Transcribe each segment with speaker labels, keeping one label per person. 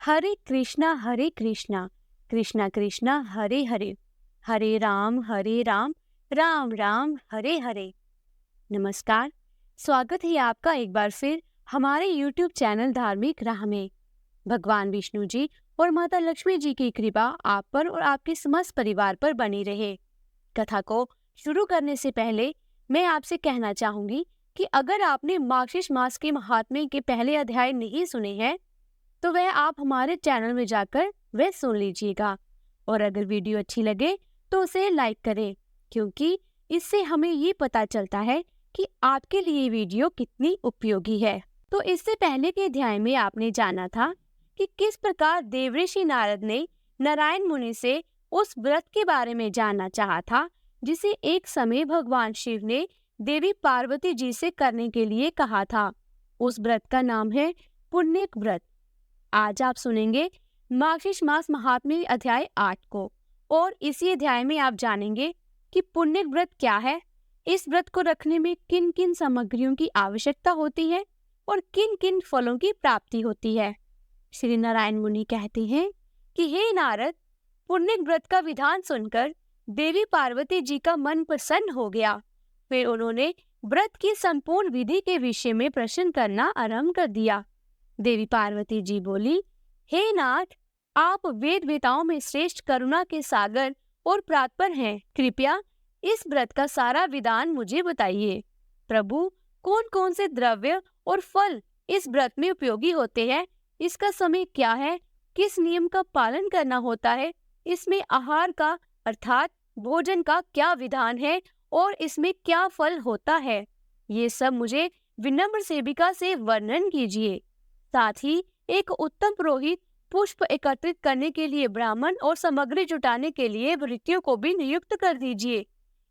Speaker 1: हरे कृष्णा कृष्णा कृष्णा हरे हरे, हरे राम राम राम हरे हरे। नमस्कार, स्वागत है आपका एक बार फिर हमारे YouTube चैनल धार्मिक राह में। भगवान विष्णु जी और माता लक्ष्मी जी की कृपा आप पर और आपके समस्त परिवार पर बनी रहे। कथा को शुरू करने से पहले मैं आपसे कहना चाहूंगी कि अगर आपने मार्गशीर्ष मास के महात्म्य के पहले अध्याय नहीं सुने हैं तो वह आप हमारे चैनल में जाकर वह सुन लीजिएगा। और अगर वीडियो अच्छी लगे तो उसे लाइक करें, क्योंकि इससे हमें ये पता चलता है कि आपके लिए वीडियो कितनी उपयोगी है। तो इससे पहले के अध्याय में आपने जाना था कि किस प्रकार देवऋषि नारद ने नारायण मुनि से उस व्रत के बारे में जानना चाहा था जिसे एक समय भगवान शिव ने देवी पार्वती जी से करने के लिए कहा था। उस व्रत का नाम है पुण्यक व्रत। आज आप सुनेंगे मार्गशीर्ष मास महात्म्य अध्याय 8 को, और इसी अध्याय में आप जानेंगे कि पुण्यक व्रत क्या है, इस व्रत को रखने में किन किन सामग्रियों की आवश्यकता होती है और किन किन फलों की प्राप्ति होती है। श्री नारायण मुनि कहते हैं कि हे नारद, पुण्यक व्रत का विधान सुनकर देवी पार्वती जी का मन प्रसन्न हो गया। फिर उन्होंने व्रत की संपूर्ण विधि के विषय में प्रश्न करना आरंभ कर दिया। देवी पार्वती जी बोली, हे नाथ, आप वेद वेताओं में श्रेष्ठ करुणा के सागर और प्रातपर हैं। कृपया इस व्रत का सारा विधान मुझे बताइए। प्रभु, कौन कौन से द्रव्य और फल इस व्रत में उपयोगी होते हैं, इसका समय क्या है, किस नियम का पालन करना होता है, इसमें आहार का अर्थात भोजन का क्या विधान है और इसमें क्या फल होता है, ये सब मुझे विनम्र सेविका से वर्णन कीजिए। साथ ही एक उत्तम पुरोहित पुष्प एकत्रित करने के लिए ब्राह्मण और सामग्री जुटाने के लिए भृत्यों को भी नियुक्त कर दीजिए।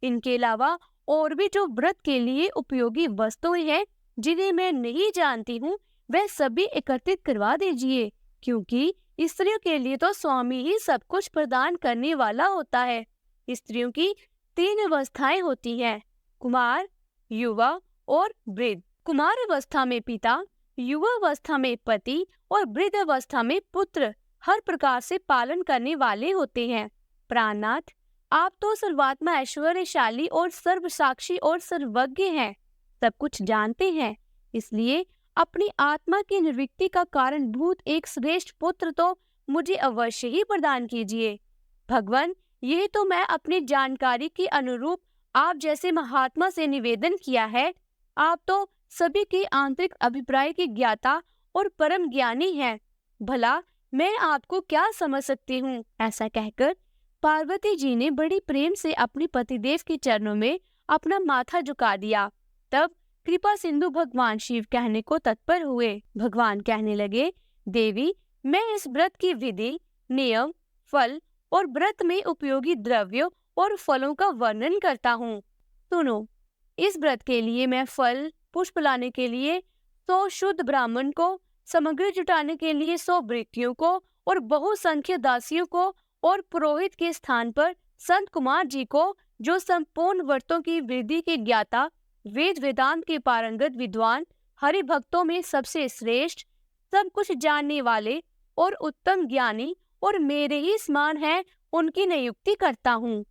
Speaker 1: इनके अलावा और भी जो व्रत के लिए उपयोगी वस्तुएं हैं जिन्हें मैं नहीं जानती हूँ, वह सभी एकत्रित करवा दीजिए, क्योंकि स्त्रियों के लिए तो स्वामी ही सब कुछ प्रदान करने वाला होता है। स्त्रियों की 3 अवस्थाएं होती हैं, कुमार, युवा और वृद्ध। कुमार अवस्था में पिता, युवा अवस्था में पति और वृद्ध अवस्था में पुत्र हर प्रकार से पालन करने वाले होते हैं। प्राणनाथ, आप तो सर्वात्मा ऐश्वर्यशाली और सर्वसाक्षी और सर्वज्ञ हैं, सब कुछ जानते हैं, इसलिए अपनी आत्मा की निर्वृत्ति का कारणभूत एक श्रेष्ठ पुत्र तो मुझे अवश्य ही प्रदान कीजिए। भगवान, ये तो मैं अपनी जानकारी के अनुरूप आप जैसे महात्मा से निवेदन किया है। आप तो सभी के आंतरिक अभिप्राय के ज्ञाता और परम ज्ञानी हैं। भला मैं आपको क्या समझ सकती हूँ। ऐसा कहकर पार्वती जी ने बड़ी प्रेम से अपने पतिदेव के चरणों में अपना माथा झुका दिया। तब कृपा सिंधु भगवान शिव कहने को तत्पर हुए। भगवान कहने लगे, देवी, मैं इस व्रत की विधि, नियम, फल और व्रत में उपयोगी द्रव्यों और फलों का वर्णन करता हूँ। सुनो, इस व्रत के लिए मैं फल पुष्प लाने के लिए 100 शुद्ध ब्राह्मण को, सामग्री जुटाने के लिए 100 भृत्यों को और बहुसंख्य दासियों को और पुरोहित के स्थान पर संत कुमार जी को, जो संपूर्ण व्रतों की विधि के ज्ञाता, वेद वेदांत के पारंगत विद्वान, हरि भक्तों में सबसे श्रेष्ठ, सब कुछ जानने वाले और उत्तम ज्ञानी और मेरे ही समान है, उनकी नियुक्ति करता हूँ।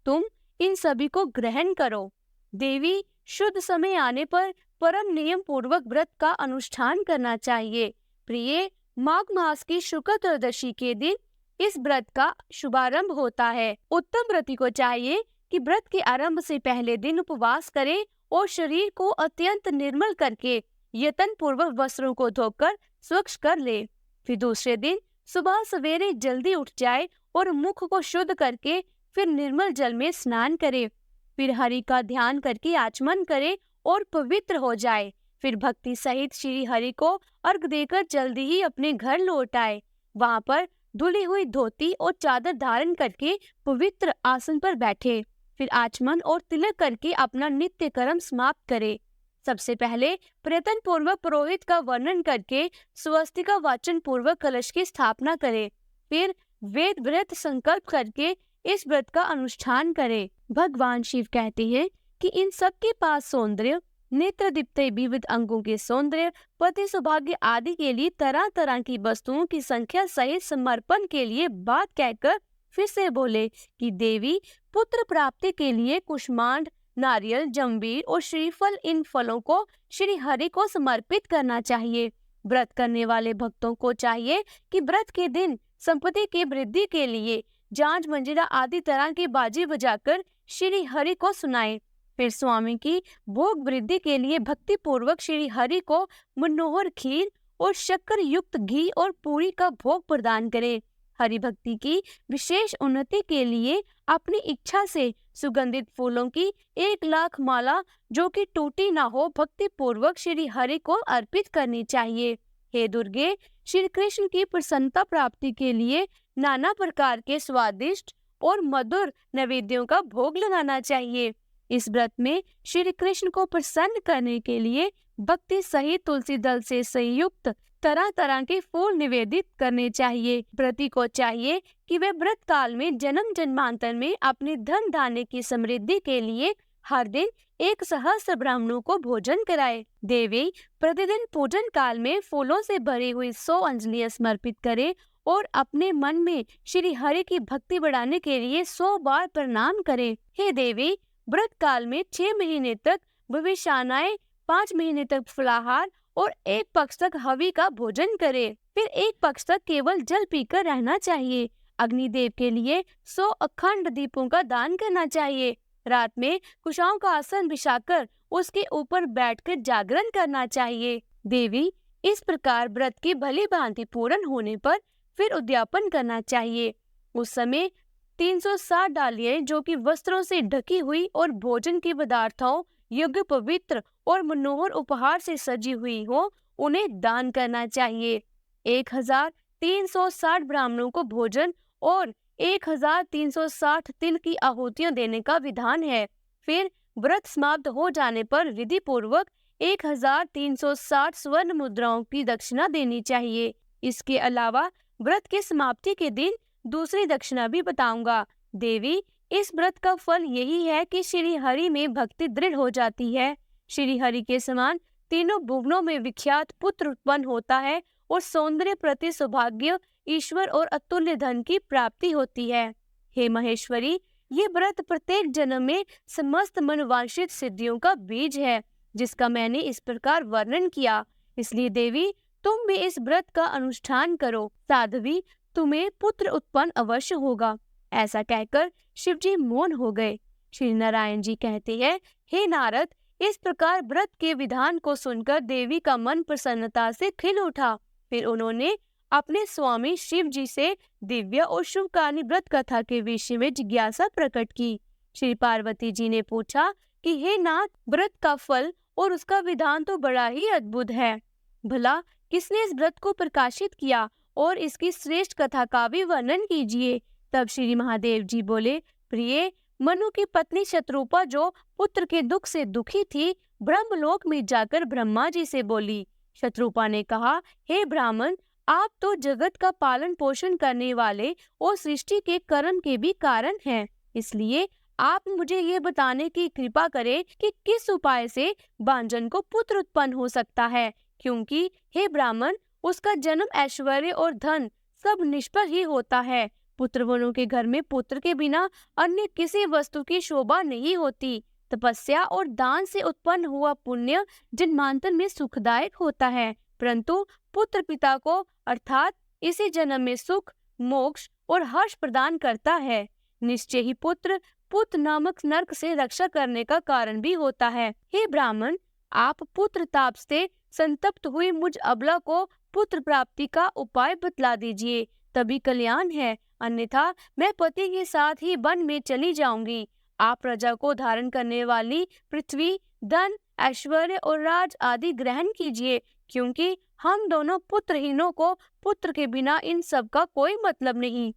Speaker 1: तुम इन सभी को ग्रहण करो। देवी, शुद्ध समय आने पर परम नियम पूर्वक व्रत का अनुष्ठान करना चाहिए। प्रिय, माघ मास की शुक्ल त्रयोदशी के दिन इस व्रत का शुभारंभ होता है। उत्तम व्रती को चाहिए कि व्रत के आरंभ से पहले दिन उपवास करे और शरीर को अत्यंत निर्मल करके यत्न पूर्वक वस्त्रों को धोकर स्वच्छ कर ले। फिर दूसरे दिन सुबह सवेरे जल्दी उठ जाए और मुख को शुद्ध करके फिर निर्मल जल में स्नान करे। फिर हरि का ध्यान करके आचमन करे और पवित्र हो जाए। फिर भक्ति सहित श्री हरि को अर्घ देकर जल्दी ही अपने घर लौट आए। वहां पर धुली हुई धोती और चादर धारण करके पवित्र आसन पर बैठे। फिर आचमन और तिलक करके अपना नित्य कर्म समाप्त करे। सबसे पहले प्रयत्न पूर्वक पुरोहित का वर्णन करके स्वस्तिका वाचन पूर्वक कलश की स्थापना करे। फिर वेद व्रत संकल्प करके इस व्रत का अनुष्ठान करे। भगवान शिव कहते हैं कि इन सब के पास सौंदर्य नेत्र दीप्ते विविध अंगों के सौंदर्य, पति सौभाग्य आदि के लिए तरह तरह की वस्तुओं की संख्या सहित समर्पण के लिए बात कहकर फिर से बोले कि देवी, पुत्र प्राप्ति के लिए कुष्मांड, नारियल, जंबीर और श्रीफल, इन फलों को श्री हरि को समर्पित करना चाहिए। व्रत करने वाले भक्तों को चाहिए कि व्रत के दिन संपत्ति की वृद्धि के लिए जांज, मंजीरा आदि तरह की बाजी बजाकर श्री हरि को सुनाए। फिर स्वामी की भोग वृद्धि के लिए भक्ति पूर्वक श्री हरि को मनोहर खीर और शक्कर युक्त घी और पूरी का भोग प्रदान करे। हरि भक्ति की विशेष उन्नति के लिए अपनी इच्छा से सुगंधित फूलों की 1,00,000 माला, जो कि टूटी ना हो, भक्ति पूर्वक श्री हरि को अर्पित करनी चाहिए। हे दुर्गे, श्री कृष्ण की प्रसन्नता प्राप्ति के लिए नाना प्रकार के स्वादिष्ट और मधुर नैवेद्यों का भोग लगाना चाहिए। इस व्रत में श्री कृष्ण को प्रसन्न करने के लिए भक्ति सहित तुलसी दल से संयुक्त तरह तरह के फूल निवेदित करने चाहिए। व्रती को चाहिए कि वे व्रत काल में जन्म जन्मांतर में अपने धन धान्य की समृद्धि के लिए हर दिन 1 सहस्त्र ब्राह्मणों को भोजन कराए। देवी, प्रतिदिन पूजन काल में फूलों से भरी हुई 100 अंजलियां समर्पित करे और अपने मन में श्री हरि की भक्ति बढ़ाने के लिए 100 बार प्रणाम करे। हे देवी, व्रत काल में 6 महीने तक भविष्यानाएं, 5 महीने तक फलाहार और 1 पक्ष तक हवि का भोजन करे। फिर 1 पक्ष तक केवल जल पीकर रहना चाहिए। अग्निदेव के लिए 100 अखंड दीपों का दान करना चाहिए। रात में कुशाओं का आसन बिछाकर उसके ऊपर बैठकर जागरण करना चाहिए। देवी, इस प्रकार व्रत की भली भांति पूर्ण होने पर फिर उद्यापन करना चाहिए। उस समय 360 डालियां, जो कि वस्त्रों से ढकी हुई और भोजन के पदार्थों, योग्य, पवित्र और मनोहर उपहार से सजी हुई हो, उन्हें दान करना चाहिए। 1360 ब्राह्मणों को भोजन और 1360 तिल की आहुतियां देने का विधान है। फिर व्रत समाप्त हो जाने पर विधि पूर्वक 1360 स्वर्ण मुद्राओं की दक्षिणा देनी चाहिए। इसके अलावा व्रत के समाप्ति के दिन दूसरी दक्षिणा भी बताऊंगा। देवी, इस व्रत का फल यही है कि श्री हरि में भक्ति दृढ़ हो जाती है। श्री हरि के समान तीनों भुवनों में विख्यात पुत्र उत्पन्न होता है और सौंदर्य, प्रति सौभाग्य, ईश्वर और अतुल्य धन की प्राप्ति होती है। हे महेश्वरी, ये व्रत प्रत्येक जन्म में समस्त मनोवांछित सिद्धियों का बीज है, जिसका मैंने इस प्रकार वर्णन किया। इसलिए देवी, तुम भी इस व्रत का अनुष्ठान करो। साध्वी, तुम्हें पुत्र उत्पन्न अवश्य होगा। ऐसा कहकर शिवजी मौन हो गए। श्री नारायण जी कहते हैं, हे नारद, इस प्रकार व्रत के विधान को सुनकर देवी का मन प्रसन्नता से खिल उठा। फिर उन्होंने अपने स्वामी शिव जी से दिव्य और शुभकार्य व्रत कथा के विषय में जिज्ञासा प्रकट की। श्री पार्वती जी ने पूछा कि हे नाथ, व्रत का फल और उसका विधान तो बड़ा ही अद्भुत है। भला किसने इस व्रत को प्रकाशित किया और इसकी श्रेष्ठ कथा का भी वर्णन कीजिए। तब श्री महादेव जी बोले, प्रिय, मनु की पत्नी शत्रुपा, जो पुत्र के दुख से दुखी थी, ब्रह्मलोक में जाकर ब्रह्मा जी से बोली। शत्रुपा ने कहा, हे ब्राह्मण, आप तो जगत का पालन पोषण करने वाले और सृष्टि के कर्म के भी कारण हैं। इसलिए आप मुझे ये बताने की कृपा करें कि किस उपाय से बांझन को पुत्र उत्पन्न हो सकता है, क्योंकि हे ब्राह्मण, उसका जन्म, ऐश्वर्य और धन सब निष्फल ही होता है। पुत्रवनों के घर में पुत्र के बिना अन्य किसी वस्तु की शोभा नहीं होती। तपस्या और दान से उत्पन्न हुआ पुण्य जन्मांतर में सुखदायक होता है, परंतु पुत्र पिता को अर्थात इसी जन्म में सुख, मोक्ष और हर्ष प्रदान करता है। निश्चय ही पुत्र नामक नरक से रक्षा करने का कारण भी होता है। हे ब्राह्मण, आप पुत्र ताप से संतप्त हुई मुझ अबला को पुत्र प्राप्ति का उपाय बतला दीजिए, तभी कल्याण है, अन्यथा मैं पति के साथ ही वन में चली जाऊंगी। आप प्रजा को धारण करने वाली पृथ्वी, धन, ऐश्वर्य और राज आदि ग्रहण कीजिए, क्योंकि हम दोनों पुत्रहीनों को पुत्र के बिना इन सब का कोई मतलब नहीं।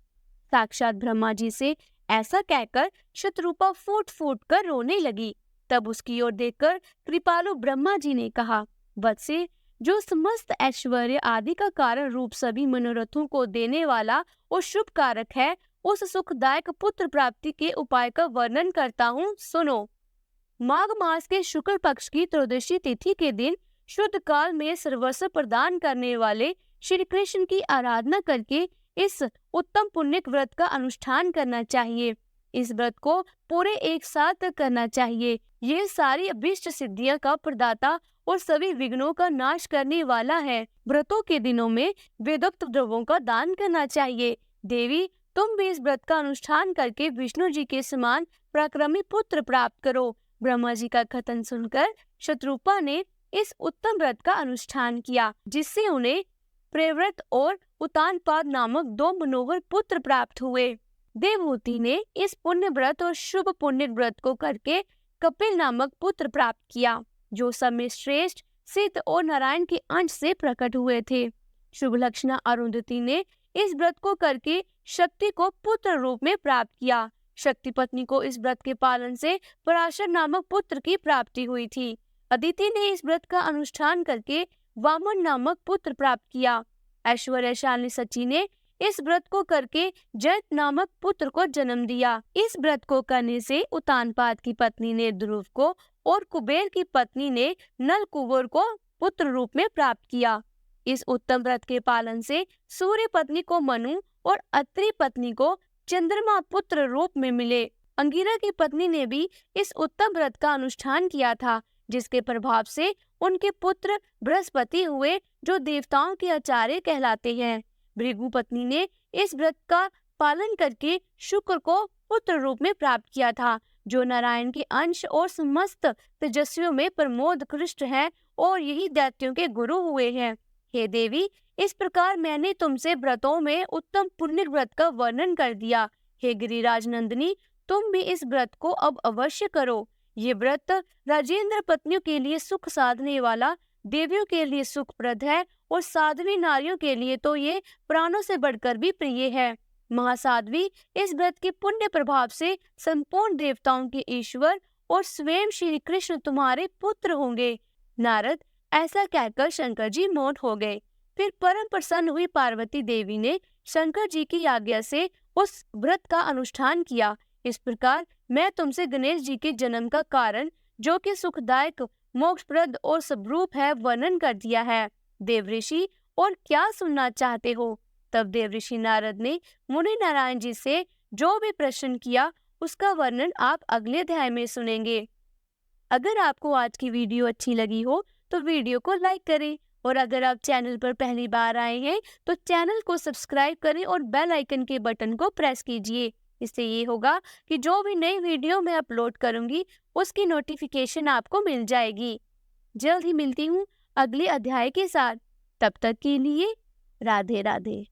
Speaker 1: साक्षात ब्रह्मा जी से ऐसा कहकर शत्रुपा फूट फूट कर रोने लगी। तब उसकी ओर देखकर कृपालु ब्रह्मा जी ने कहा, वत्से, जो समस्त ऐश्वर्य आदि का कारण रूप सभी मनोरथों को देने वाला और शुभ कारक है, उस सुखदायक पुत्र प्राप्ति के उपाय का वर्णन करता हूँ, सुनो। माघ मास के शुक्ल पक्ष की त्रयोदशी तिथि के दिन शुद्ध काल में सर्वस्व प्रदान करने वाले श्री कृष्ण की आराधना करके इस उत्तम पुण्य व्रत का अनुष्ठान करना चाहिए। इस व्रत को पूरे एक साथ करना चाहिए। ये सारी अभीष्ट सिद्धियां का प्रदाता और सभी विघ्नों का नाश करने वाला है। व्रतों के दिनों में वेदोक्त द्रव्यों का दान करना चाहिए। देवी, तुम भी इस व्रत का अनुष्ठान करके विष्णु जी के समान पराक्रमी पुत्र प्राप्त करो। ब्रह्मा जी का कथन सुनकर शत्रुपा ने इस उत्तम व्रत का अनुष्ठान किया, जिससे उन्हें प्रेव्रत और उतानपाद नामक 2 मनोहर पुत्र प्राप्त हुए। देवहूति ने इस पुण्य व्रत और शुभ पुण्य व्रत को करके कपिल नामक पुत्र प्राप्त किया, जो सब में श्रेष्ठ, सिद्ध और नारायण के अंश से प्रकट हुए थे। शुभ लक्षणा अरुंधति ने इस व्रत को करके शक्ति को पुत्र रूप में प्राप्त किया। शक्ति पत्नी को इस व्रत के पालन से पराशर नामक पुत्र की प्राप्ति हुई थी। अदिति ने इस व्रत का अनुष्ठान करके वामन नामक पुत्र प्राप्त किया। ऐश्वर्यशाली सची ने इस व्रत को करके जयत नामक पुत्र को जन्म दिया। इस व्रत को करने से उतानपाद की पत्नी ने ध्रुव को और कुबेर की पत्नी ने नल कुंवर को पुत्र रूप में प्राप्त किया। इस उत्तम व्रत के पालन से सूर्य पत्नी को मनु और अत्रि पत्नी को चंद्रमा पुत्र रूप में मिले। अंगिरा की पत्नी ने भी इस उत्तम व्रत का अनुष्ठान किया था, जिसके प्रभाव से उनके पुत्र बृहस्पति हुए, जो देवताओं के आचार्य कहलाते हैं। भृगु पत्नी ने इस व्रत का पालन करके शुक्र को पुत्र रूप में प्राप्त किया था, जो नारायण के अंश और समस्त तेजस्वियों में प्रमोदकृष्ट है और यही दैत्यों के गुरु हुए हैं। हे देवी, इस प्रकार मैंने तुमसे व्रतों में उत्तम पुण्य व्रत का वर्णन कर दिया। हे गिरिराज नंदिनी, तुम भी इस व्रत को अब अवश्य करो। ये व्रत राजेंद्र पत्नियों के लिए सुख साधने वाला, देवियों के लिए सुखप्रद है और साध्वी नारियों के लिए तो ये प्राणों से बढ़कर भी प्रिय है। महासाध्वी, इस व्रत के पुण्य प्रभाव से संपूर्ण देवताओं के ईश्वर और स्वयं श्री कृष्ण तुम्हारे पुत्र होंगे। नारद ऐसा कहकर शंकर जी मौन हो गए। फिर परम प्रसन्न हुई पार्वती देवी ने शंकर जी की आज्ञा से उस व्रत का अनुष्ठान किया। इस प्रकार मैं तुमसे गणेश जी के जन्म का कारण, जो कि सुखदायक, मोक्षप्रद और सबरूप है, वर्णन कर दिया है। देवऋषि, और क्या सुनना चाहते हो? तब देवऋषि नारद ने मुनि नारायण जी से जो भी प्रश्न किया, उसका वर्णन आप अगले अध्याय में सुनेंगे। अगर आपको आज की वीडियो अच्छी लगी हो तो वीडियो को लाइक करें, और अगर आप चैनल पर पहली बार आए हैं तो चैनल को सब्सक्राइब करें और बेल आइकन के बटन को प्रेस कीजिए। इससे ये होगा कि जो भी नई वीडियो मैं अपलोड करूंगी उसकी नोटिफिकेशन आपको मिल जाएगी। जल्द ही मिलती हूँ अगले अध्याय के साथ। तब तक के लिए राधे राधे।